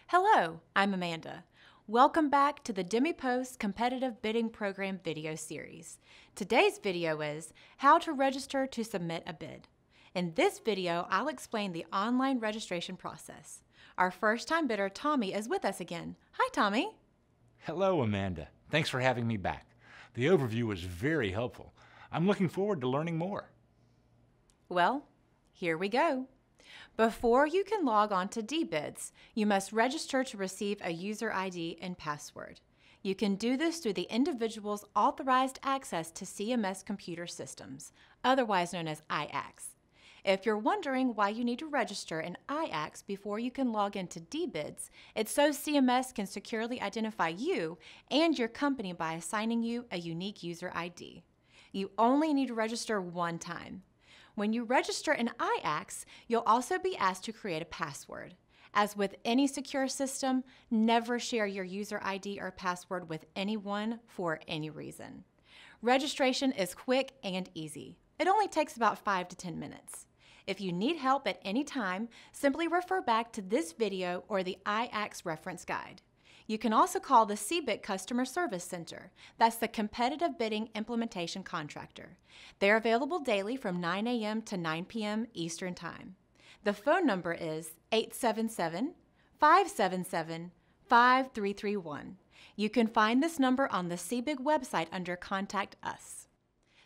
Hello, I'm Amanda. Welcome back to the DemiPost Competitive Bidding Program video series. Today's video is how to register to submit a bid. In this video, I'll explain the online registration process. Our first-time bidder, Tommy, is with us again. Hi, Tommy. Hello, Amanda. Thanks for having me back. The overview was very helpful. I'm looking forward to learning more. Well, here we go. Before you can log on to dBids, you must register to receive a user ID and password. You can do this through the individual's authorized access to CMS computer systems, otherwise known as IACS. If you're wondering why you need to register in IACS before you can log into dBids, it's so CMS can securely identify you and your company by assigning you a unique user ID. You only need to register one time. When you register in IACS, you'll also be asked to create a password. As with any secure system, never share your user ID or password with anyone for any reason. Registration is quick and easy. It only takes about 5 to 10 minutes. If you need help at any time, simply refer back to this video or the IACS reference guide. You can also call the CBIT Customer Service Center. That's the Competitive Bidding Implementation Contractor. They're available daily from 9 a.m. to 9 p.m. Eastern Time. The phone number is 877-577-5331. You can find this number on the CBIG website under Contact Us.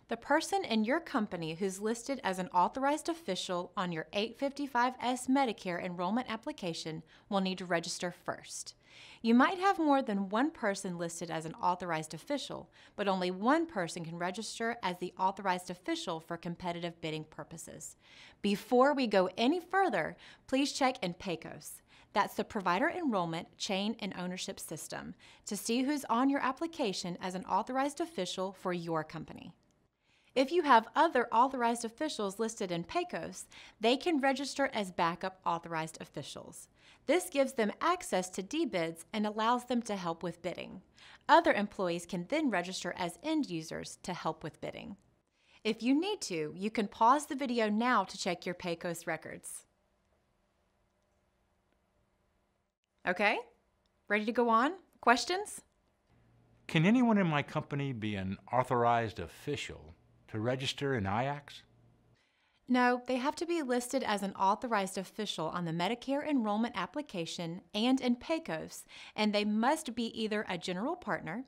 The person in your company who's listed as an authorized official on your 855S Medicare enrollment application will need to register first. You might have more than one person listed as an authorized official, but only one person can register as the authorized official for competitive bidding purposes. Before we go any further, please check in PACOS. That's the Provider Enrollment Chain and Ownership System to see who's on your application as an authorized official for your company. If you have other authorized officials listed in PACOS, they can register as backup authorized officials. This gives them access to dBids and allows them to help with bidding. Other employees can then register as end users to help with bidding. If you need to, you can pause the video now to check your PACOS records. Okay, ready to go on? Questions? Can anyone in my company be an authorized official to register in IACS? No, they have to be listed as an authorized official on the Medicare enrollment application and in PACOS, and they must be either a general partner,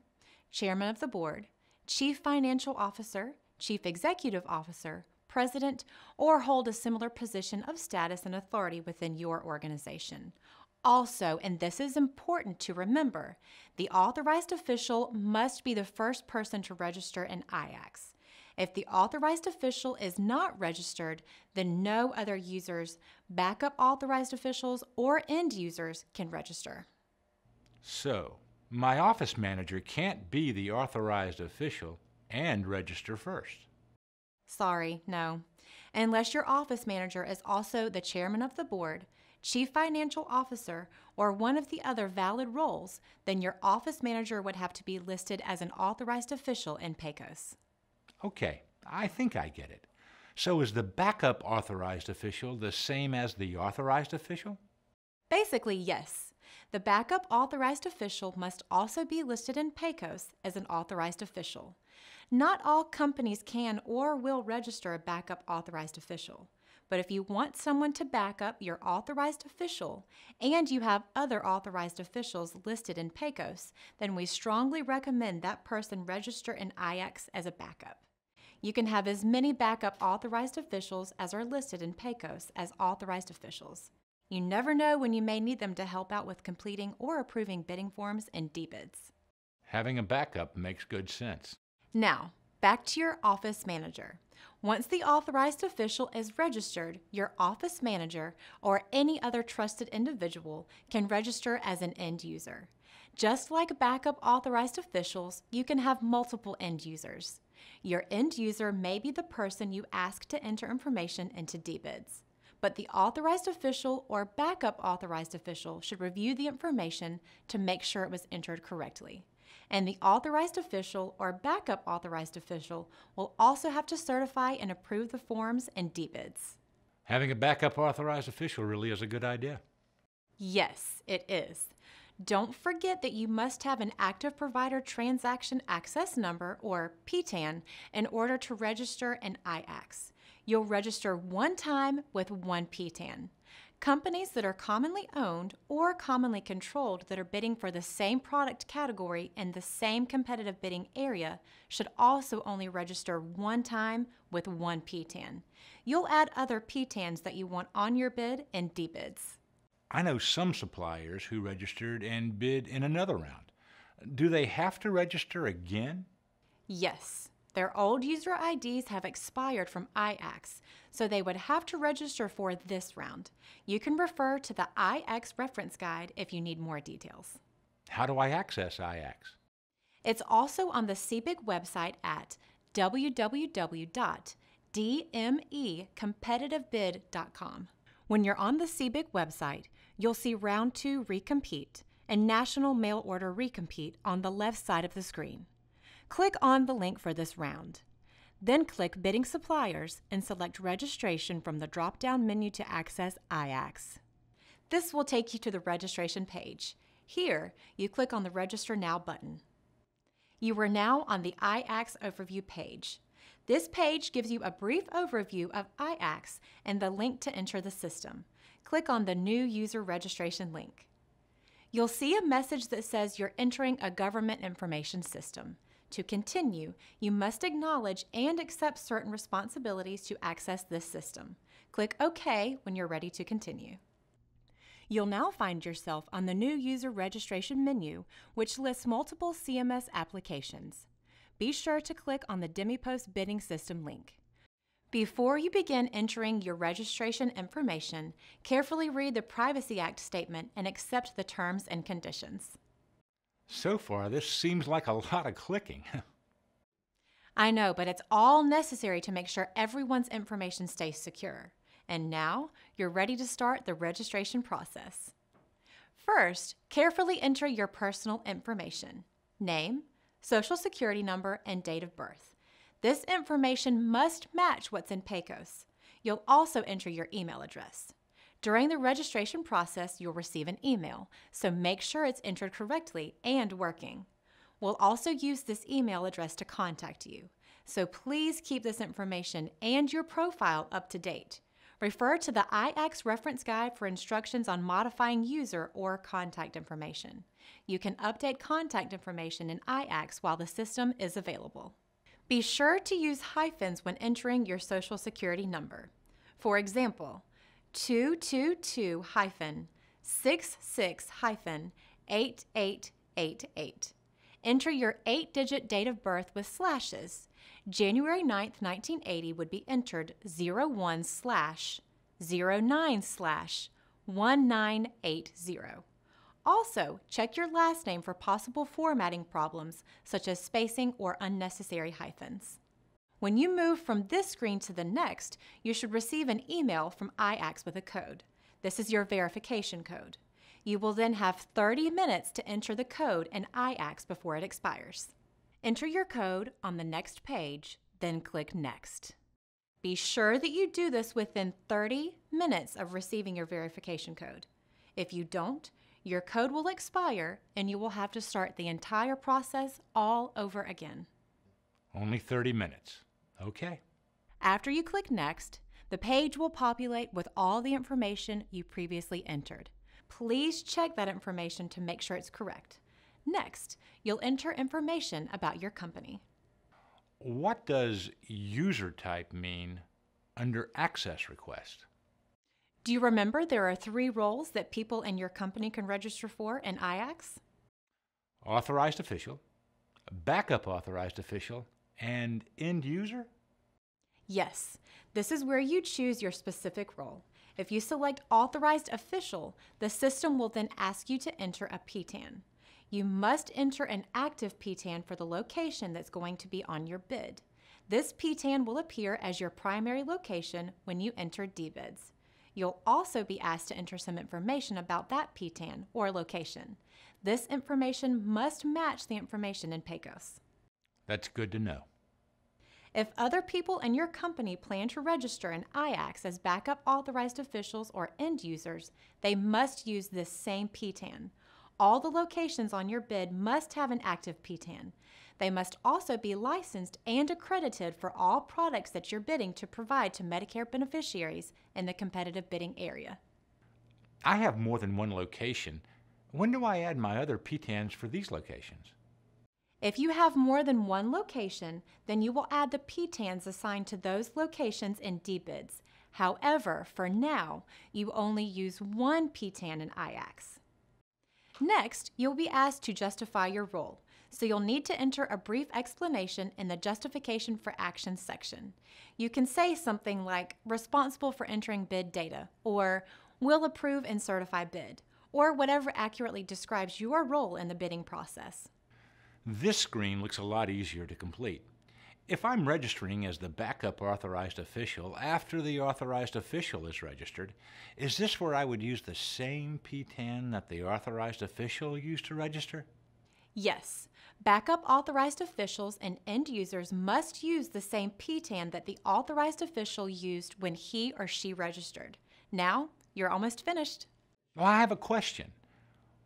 chairman of the board, chief financial officer, chief executive officer, president, or hold a similar position of status and authority within your organization. Also, and this is important to remember, the authorized official must be the first person to register in IACS. If the authorized official is not registered, then no other users, backup authorized officials, or end users can register. So, my office manager can't be the authorized official and register first. Sorry, no. Unless your office manager is also the chairman of the board, chief financial officer, or one of the other valid roles, then your office manager would have to be listed as an authorized official in PACOS. Okay, I think I get it. So is the backup authorized official the same as the authorized official? Basically, yes. The backup authorized official must also be listed in PACOS as an authorized official. Not all companies can or will register a backup authorized official. But if you want someone to back up your authorized official and you have other authorized officials listed in PACOS, then we strongly recommend that person register in IACS as a backup. You can have as many backup authorized officials as are listed in PACOS as authorized officials. You never know when you may need them to help out with completing or approving bidding forms and dBids. Having a backup makes good sense. Now, back to your office manager. Once the authorized official is registered, your office manager or any other trusted individual can register as an end user. Just like backup authorized officials, you can have multiple end users. Your end user may be the person you ask to enter information into dBids, but the authorized official or backup authorized official should review the information to make sure it was entered correctly. And the authorized official or backup authorized official will also have to certify and approve the forms and dBids. Having a backup authorized official really is a good idea. Yes, it is. Don't forget that you must have an Active Provider Transaction Access Number, or PTAN, in order to register an IACS. You'll register one time with one PTAN. Companies that are commonly owned or commonly controlled that are bidding for the same product category in the same competitive bidding area should also only register one time with one PTAN. You'll add other PTANs that you want on your bid in DBIDs. I know some suppliers who registered and bid in another round. Do they have to register again? Yes, their old user IDs have expired from IACS, so they would have to register for this round. You can refer to the IACS reference guide if you need more details. How do I access IACS? It's also on the CBIG website at www.dmecompetitivebid.com. When you're on the CBIG website, you'll see Round 2 Recompete and National Mail Order Recompete on the left side of the screen. Click on the link for this round. Then click Bidding Suppliers and select Registration from the drop-down menu to access IACS. This will take you to the registration page. Here, you click on the Register Now button. You are now on the IACS Overview page. This page gives you a brief overview of IACS and the link to enter the system. Click on the New User Registration link. You'll see a message that says you're entering a government information system. To continue, you must acknowledge and accept certain responsibilities to access this system. Click OK when you're ready to continue. You'll now find yourself on the New User Registration menu, which lists multiple CMS applications. Be sure to click on the DemiPost Bidding System link. Before you begin entering your registration information, carefully read the Privacy Act statement and accept the terms and conditions. So far, this seems like a lot of clicking. I know, but it's all necessary to make sure everyone's information stays secure. And now, you're ready to start the registration process. First, carefully enter your personal information: name, Social Security number, and date of birth. This information must match what's in PAYCOS. You'll also enter your email address. During the registration process, you'll receive an email, so make sure it's entered correctly and working. We'll also use this email address to contact you, so please keep this information and your profile up to date. Refer to the IACS reference guide for instructions on modifying user or contact information. You can update contact information in IACS while the system is available. Be sure to use hyphens when entering your Social Security number. For example, 222-66-8888. Enter your 8-digit date of birth with slashes. January 9th, 1980 would be entered 01/09/1980. Also, check your last name for possible formatting problems, such as spacing or unnecessary hyphens. When you move from this screen to the next, you should receive an email from IACS with a code. This is your verification code. You will then have 30 minutes to enter the code in IACS before it expires. Enter your code on the next page, then click Next. Be sure that you do this within 30 minutes of receiving your verification code. If you don't, your code will expire and you will have to start the entire process all over again. Only 30 minutes. Okay. After you click Next, the page will populate with all the information you previously entered. Please check that information to make sure it's correct. Next, you'll enter information about your company. What does user type mean under access request? Do you remember there are 3 roles that people in your company can register for in IACS? Authorized official, backup authorized official, and end user? Yes, this is where you choose your specific role. If you select Authorized Official, the system will then ask you to enter a PTAN. You must enter an active PTAN for the location that's going to be on your bid. This PTAN will appear as your primary location when you enter DBIDs. You'll also be asked to enter some information about that PTAN or location. This information must match the information in PAYCOS. That's good to know. If other people in your company plan to register in IACS as backup authorized officials or end users, they must use this same PTAN. All the locations on your bid must have an active PTAN. They must also be licensed and accredited for all products that you're bidding to provide to Medicare beneficiaries in the competitive bidding area. I have more than one location. When do I add my other PTANs for these locations? If you have more than one location, then you will add the PTANs assigned to those locations in DBIDs. However, for now, you only use one PTAN in IACS. Next, you'll be asked to justify your role, so you'll need to enter a brief explanation in the Justification for Action section. You can say something like, responsible for entering bid data, or will approve and certify bid, or whatever accurately describes your role in the bidding process. This screen looks a lot easier to complete. If I'm registering as the backup authorized official after the authorized official is registered, is this where I would use the same PTAN that the authorized official used to register? Yes, backup authorized officials and end users must use the same PTAN that the authorized official used when he or she registered. Now, you're almost finished. Well, I have a question.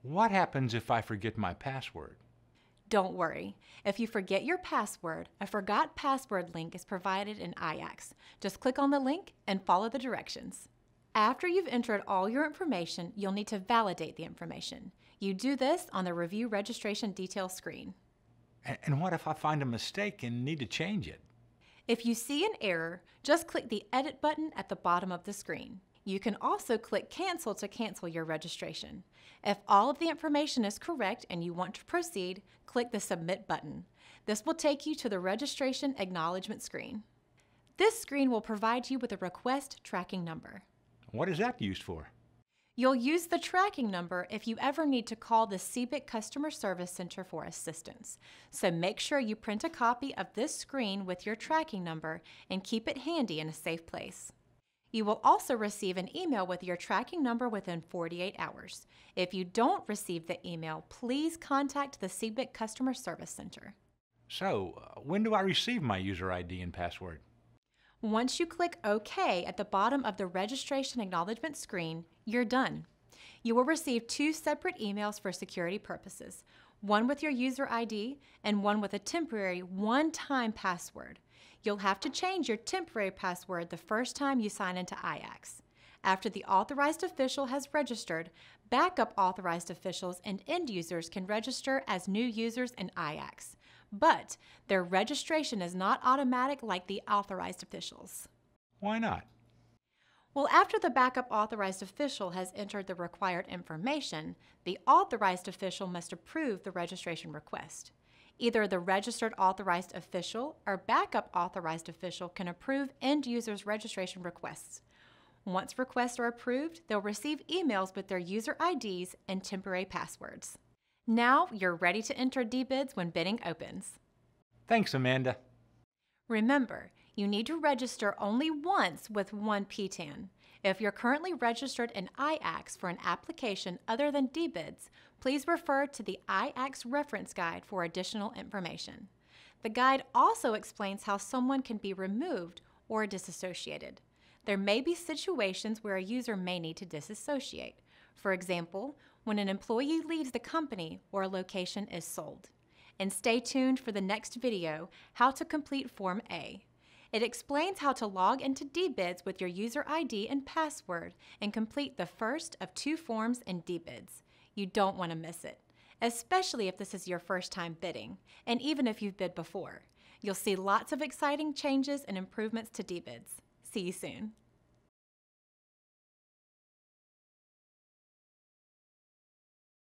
What happens if I forget my password? Don't worry. If you forget your password, a forgot password link is provided in IACS. Just click on the link and follow the directions. After you've entered all your information, you'll need to validate the information. You do this on the Review Registration Details screen. And what if I find a mistake and need to change it? If you see an error, just click the Edit button at the bottom of the screen. You can also click Cancel to cancel your registration. If all of the information is correct and you want to proceed, click the Submit button. This will take you to the Registration Acknowledgement screen. This screen will provide you with a request tracking number. What is that used for? You'll use the tracking number if you ever need to call the CBIC Customer Service Center for assistance. So make sure you print a copy of this screen with your tracking number and keep it handy in a safe place. You will also receive an email with your tracking number within 48 hours. If you don't receive the email, please contact the CBIC Customer Service Center. So, when do I receive my user ID and password? Once you click OK at the bottom of the registration acknowledgement screen, you're done. You will receive 2 separate emails for security purposes, one with your user ID and one with a temporary one-time password. You'll have to change your temporary password the first time you sign into IACS. After the authorized official has registered, backup authorized officials and end users can register as new users in IACS. But their registration is not automatic like the authorized officials. Why not? Well, after the backup authorized official has entered the required information, the authorized official must approve the registration request. Either the registered authorized official or backup authorized official can approve end users' registration requests. Once requests are approved, they'll receive emails with their user IDs and temporary passwords. Now you're ready to enter DBIDs when bidding opens. Thanks, Amanda. Remember, you need to register only once with one PTAN. If you're currently registered in IACS for an application other than DBIDs, please refer to the IACS reference guide for additional information. The guide also explains how someone can be removed or disassociated. There may be situations where a user may need to disassociate. For example, when an employee leaves the company or a location is sold. And stay tuned for the next video, How to Complete Form A. It explains how to log into DBIDs with your user ID and password and complete the first of 2 forms in DBIDs. You don't want to miss it, especially if this is your first time bidding, and even if you've bid before. You'll see lots of exciting changes and improvements to DBIDs. See you soon.